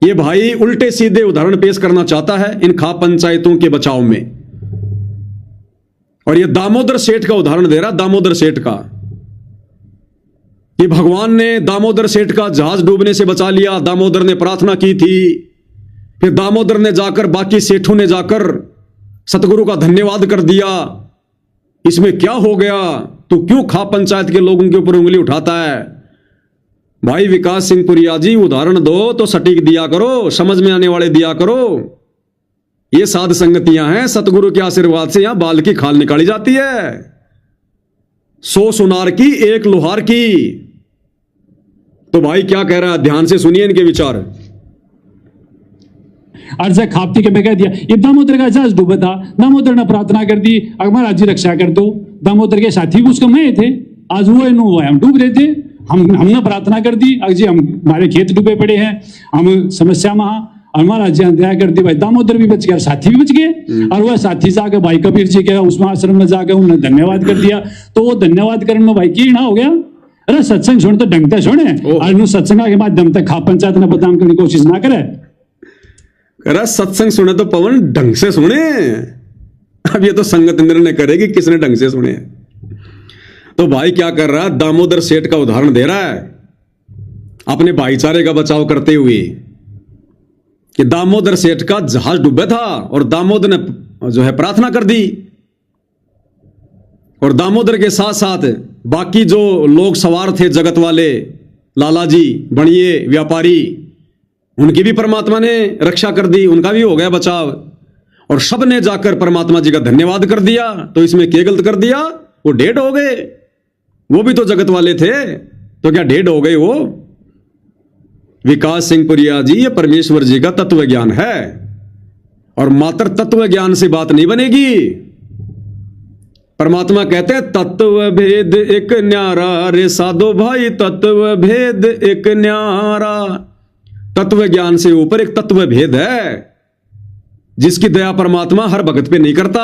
ये भाई उल्टे सीधे उदाहरण पेश करना चाहता है इन खाप पंचायतों के बचाव में। और ये दामोदर सेठ का उदाहरण दे रहा, दामोदर सेठ का, कि भगवान ने दामोदर सेठ का जहाज डूबने से बचा लिया। दामोदर ने प्रार्थना की थी, फिर दामोदर ने जाकर बाकी सेठों ने जाकर सतगुरु का धन्यवाद कर दिया। इसमें क्या हो गया? तो क्यों खाप पंचायत के लोगों के ऊपर उंगली उठाता है? भाई विकास सिंह पुरिया जी, उदाहरण दो तो सटीक दिया करो, समझ में आने वाले दिया करो। ये साध संगतियां हैं, सतगुरु के आशीर्वाद से यहां बाल की खाल निकाली जाती है। 100 सुनार की 1 लोहार की। तो भाई क्या कह रहा है, ध्यान से सुनिए इनके विचार। अर्ज खापती के मैं कह दिया, ये दामोदर का जहाज डूबा था, दामोदर ने प्रार्थना कर दी, महाराज जी रक्षा कर दो। दामोदर के साथी भी उसको मैं थे, आज वो हम डूब रहे थे, हमने प्रार्थना कर दी, आज जी हमारे खेत डूबे पड़े हैं, हम समस्या में, और महाराज जी दया कर दी, भाई दामोदर भी बच गया, साथी भी बच गए। और वह साथी जाके भाई कबीर जी के उसमें आश्रम में जाकर उन्होंने धन्यवाद कर दिया। तो वो धन्यवाद करने में भाई की ना हो गया, अरे सत्संग सुन तो ढंग से सुने, और सत्संग के माध्यम तक खाप पंचायत ने बदनाम करने की कोशिश ना करे। अरे सत्संग सुने तो पवन ढंग से सुने। अब ये तो संगत निर्णय करेगी किसने ढंग से सुने। तो भाई क्या कर रहा है, दामोदर सेठ का उदाहरण दे रहा है अपने भाईचारे का बचाव करते हुए, कि दामोदर सेठ का जहाज डूबा था और दामोदर ने जो है प्रार्थना कर दी, और दामोदर के साथ साथ बाकी जो लोग सवार थे जगत वाले, लालाजी, बणिए, व्यापारी, उनकी भी परमात्मा ने रक्षा कर दी, उनका भी हो गया बचाव। और सब ने जाकर परमात्मा जी का धन्यवाद कर दिया। तो इसमें क्या गलत कर दिया? वो डेड हो गए, वो भी तो जगत वाले थे, तो क्या डेड हो गए वो? विकास सिंह पुरिया जी, ये परमेश्वर जी का तत्व ज्ञान है, और मात्र तत्व ज्ञान से बात नहीं बनेगी। परमात्मा कहते हैं तत्व भेद एक न्यारा, रे साधो भाई तत्व भेद एक न्यारा। तत्व ज्ञान से ऊपर एक तत्व भेद है जिसकी दया परमात्मा हर भगत पे नहीं करता।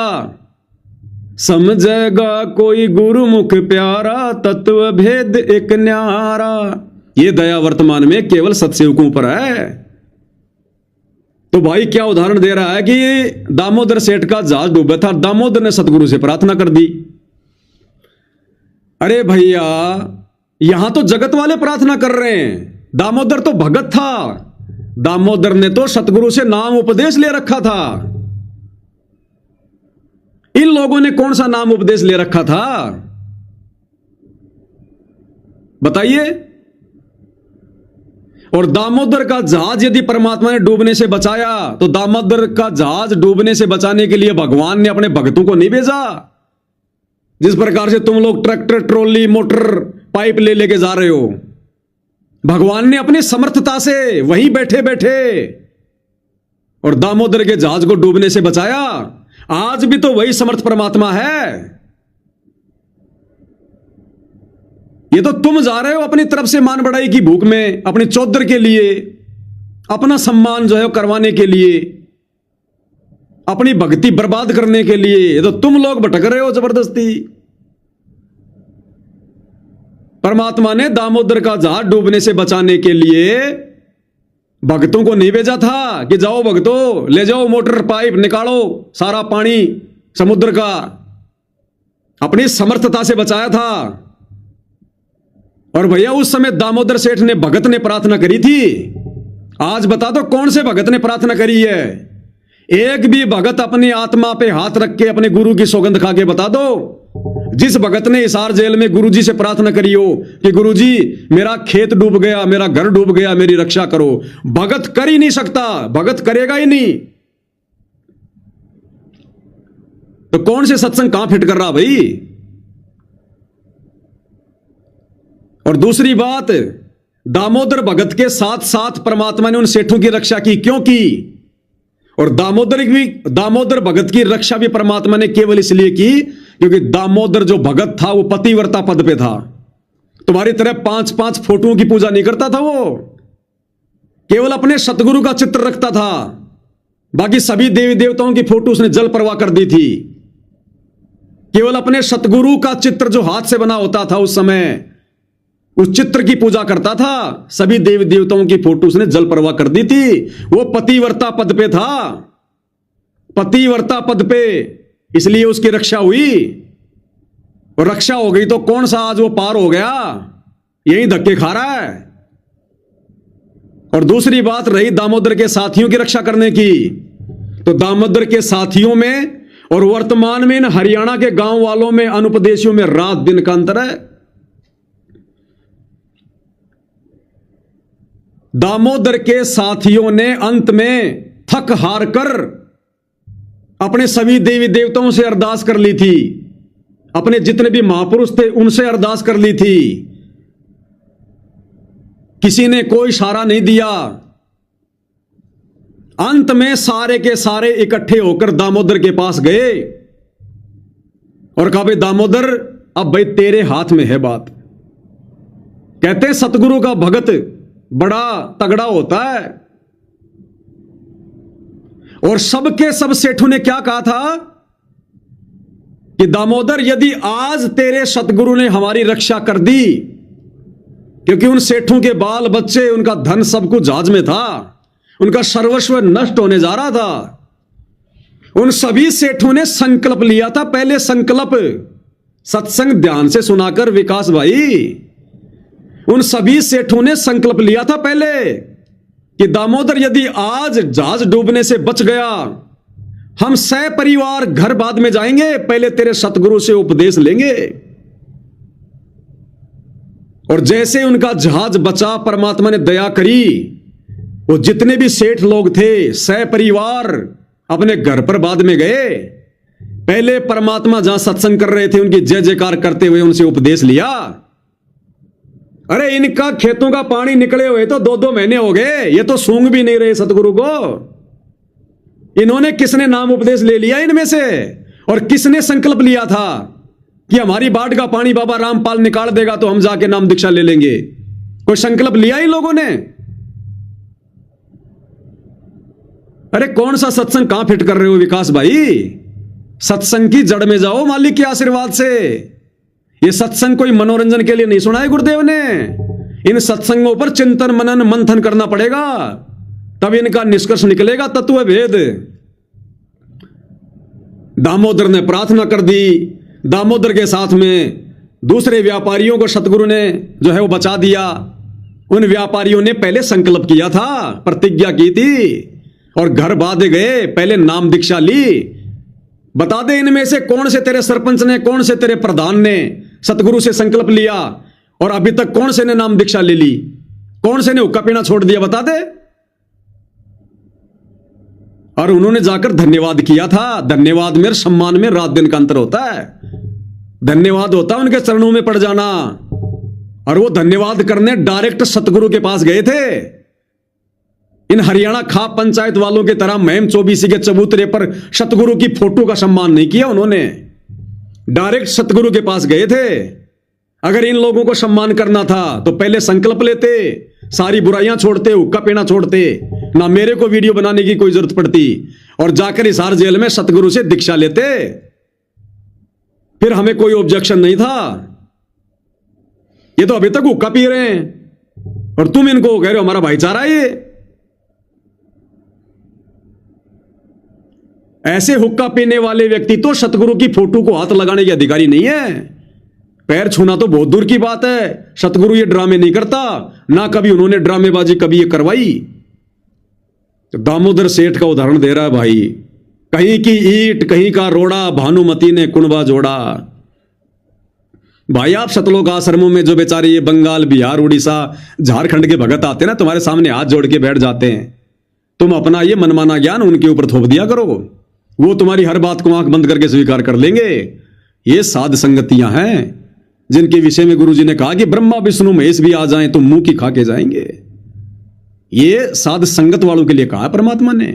समझेगा कोई गुरुमुख प्यारा, तत्व भेद एक न्यारा। ये दया वर्तमान में केवल सत्सेवकों पर है। तो भाई क्या उदाहरण दे रहा है कि दामोदर सेठ का जहाज डूबा था, दामोदर ने सतगुरु से प्रार्थना कर दी। अरे भैया, यहां तो जगत वाले प्रार्थना कर रहे हैं, दामोदर तो भगत था। दामोदर ने तो सतगुरु से नाम उपदेश ले रखा था। इन लोगों ने कौन सा नाम उपदेश ले रखा था बताइए? और दामोदर का जहाज यदि परमात्मा ने डूबने से बचाया, तो दामोदर का जहाज डूबने से बचाने के लिए भगवान ने अपने भक्तों को नहीं भेजा। जिस प्रकार से तुम लोग ट्रैक्टर, ट्रॉली, मोटर, पाइप ले लेके जा रहे हो, भगवान ने अपनी समर्थता से वहीं बैठे बैठे और दामोदर के जहाज को डूबने से बचाया। आज भी तो वही समर्थ परमात्मा है। ये तो तुम जा रहे हो अपनी तरफ से मान बढ़ाई की भूख में, अपनी चौधर के लिए, अपना सम्मान जो है करवाने के लिए, अपनी भक्ति बर्बाद करने के लिए। ये तो तुम लोग भटक रहे हो जबरदस्ती। परमात्मा ने दामोदर का जहाज डूबने से बचाने के लिए भक्तों को नहीं भेजा था कि जाओ भक्तों, ले जाओ मोटर, पाइप, निकालो सारा पानी समुद्र का। अपनी समर्थता से बचाया था। और भैया उस समय दामोदर सेठ ने, भगत ने प्रार्थना करी थी। आज बता दो कौन से भगत ने प्रार्थना करी है? एक भी भगत अपनी आत्मा पे हाथ रख के अपने गुरु की सौगंध खा के बता दो, जिस भगत ने हिसार जेल में गुरुजी से प्रार्थना करी हो कि गुरुजी मेरा खेत डूब गया, मेरा घर डूब गया, मेरी रक्षा करो। भगत कर ही नहीं सकता, भगत करेगा ही नहीं। तो कौन से सत्संग कहां फिट कर रहा भाई? और दूसरी बात, दामोदर भगत के साथ साथ परमात्मा ने उन सेठों की रक्षा की। क्यों की? और दामोदर भगत की रक्षा भी परमात्मा ने केवल इसलिए की क्योंकि दामोदर जो भगत था वो पतिव्रता पद पे था। तुम्हारी तरह 5-5 फोटोओं की पूजा नहीं करता था। वो केवल अपने सतगुरु का चित्र रखता था। बाकी सभी देवी देवताओं की फोटो उसने जल प्रवाह कर दी थी। केवल अपने सतगुरु का चित्र जो हाथ से बना होता था उस समय, उस चित्र की पूजा करता था, सभी देवी देवताओं की फोटो उसने जल प्रवाह कर दी थी। वो पतिव्रता पद पे था, पतिव्रता पद पे, इसलिए उसकी रक्षा हुई। और रक्षा हो गई तो कौन सा आज वो पार हो गया, यही धक्के खा रहा है। और दूसरी बात रही दामोदर के साथियों की रक्षा करने की, तो दामोदर के साथियों में और वर्तमान में इन हरियाणा के गांव वालों में, अनुपदेशियों में रात दिन का अंतर है। दामोदर के साथियों ने अंत में थक हार कर अपने सभी देवी देवताओं से अरदास कर ली थी, अपने जितने भी महापुरुष थे उनसे अरदास कर ली थी। किसी ने कोई इशारा नहीं दिया। अंत में सारे के सारे इकट्ठे होकर दामोदर के पास गए और कहा, भाई दामोदर, अब भाई तेरे हाथ में है बात। कहते हैं सतगुरु का भगत बड़ा तगड़ा होता है। और सबके सब सेठों ने क्या कहा था कि दामोदर, यदि आज तेरे सतगुरु ने हमारी रक्षा कर दी, क्योंकि उन सेठों के बाल बच्चे, उनका धन सब कुछ जहाज में था, उनका सर्वस्व नष्ट होने जा रहा था। उन सभी सेठों ने संकल्प लिया था, पहले संकल्प सत्संग ध्यान से सुनाकर विकास भाई, उन सभी सेठों ने संकल्प लिया था पहले कि दामोदर, यदि आज जहाज डूबने से बच गया, हम सपरिवार घर बाद में जाएंगे, पहले तेरे सतगुरु से उपदेश लेंगे। और जैसे उनका जहाज बचा, परमात्मा ने दया करी, वो जितने भी सेठ लोग थे सपरिवार अपने घर पर बाद में गए। पहले परमात्मा जहां सत्संग कर रहे थे उनकी जय जयकार करते हुए उनसे उपदेश लिया। अरे इनका खेतों का पानी निकले हुए तो 2-2 महीने हो गए, ये तो सूंघ भी नहीं रहे सतगुरु को। इन्होंने किसने नाम उपदेश ले लिया इनमें से, और किसने संकल्प लिया था कि हमारी बाढ़ का पानी बाबा रामपाल निकाल देगा तो हम जाके नाम दीक्षा ले लेंगे? कोई संकल्प लिया इन लोगों ने? अरे कौन सा सत्संग कहां फिट कर रहे हो विकास भाई? सत्संग की जड़ में जाओ मालिक के आशीर्वाद से। ये सत्संग कोई मनोरंजन के लिए नहीं सुना है गुरुदेव ने। इन सत्संगों पर चिंतन मनन मंथन करना पड़ेगा, तब इनका निष्कर्ष निकलेगा तत्व भेद। दामोदर ने प्रार्थना कर दी। दामोदर के साथ में दूसरे व्यापारियों को सतगुरु ने जो है वो बचा दिया। उन व्यापारियों ने पहले संकल्प किया था, प्रतिज्ञा की थी और घर बांधे गए, पहले नाम दीक्षा ली। बता दे इनमें से कौन से तेरे सरपंच ने, कौन से तेरे प्रधान ने सतगुरु से संकल्प लिया और अभी तक कौन से ने नाम दीक्षा ले ली? कौन से ने हुक्का पीना छोड़ दिया? बता दे। और उन्होंने जाकर धन्यवाद किया था। धन्यवाद में, सम्मान में रात दिन का अंतर होता है। धन्यवाद होता है उनके चरणों में पड़ जाना, और वो धन्यवाद करने डायरेक्ट सतगुरु के पास गए थे। इन हरियाणा खाप पंचायत वालों की तरह महम 24 के चबूतरे पर सतगुरु की फोटो का सम्मान नहीं किया उन्होंने, डायरेक्ट सतगुरु के पास गए थे। अगर इन लोगों को सम्मान करना था तो पहले संकल्प लेते, सारी बुराइयां छोड़ते, हुक्का पीना छोड़ते, ना मेरे को वीडियो बनाने की कोई जरूरत पड़ती, और जाकर हिसार जेल में सतगुरु से दीक्षा लेते, फिर हमें कोई ऑब्जेक्शन नहीं था। ये तो अभी तक हुक्का पी रहे हैं और तुम इनको कह रहे हो हमारा भाईचारा है। ये ऐसे हुक्का पीने वाले व्यक्ति तो सतगुरु की फोटो को हाथ लगाने के अधिकारी नहीं है। पैर छूना तो बहुत दूर की बात है। सतगुरु ये ड्रामे नहीं करता, ना कभी उन्होंने ड्रामेबाजी कभी ये करवाई। तो दामोदर सेठ का उदाहरण दे रहा है भाई। कहीं की ईंट कहीं का रोड़ा, भानुमति ने कुणबा जोड़ा। भाई आप सतलोक आश्रमों में जो बेचारे ये बंगाल, बिहार, उड़ीसा, झारखंड के भगत आते ना, तुम्हारे सामने हाथ जोड़ के बैठ जाते हैं, तुम अपना ये मनमाना ज्ञान उनके ऊपर थोप दिया करो, वो तुम्हारी हर बात को आंख बंद करके स्वीकार कर लेंगे। ये साध संगतियां हैं जिनके विषय में गुरुजी ने कहा कि ब्रह्मा विष्णु महेश भी आ जाएं तो मुंह की खा के जाएंगे। ये साध संगत वालों के लिए कहा परमात्मा ने।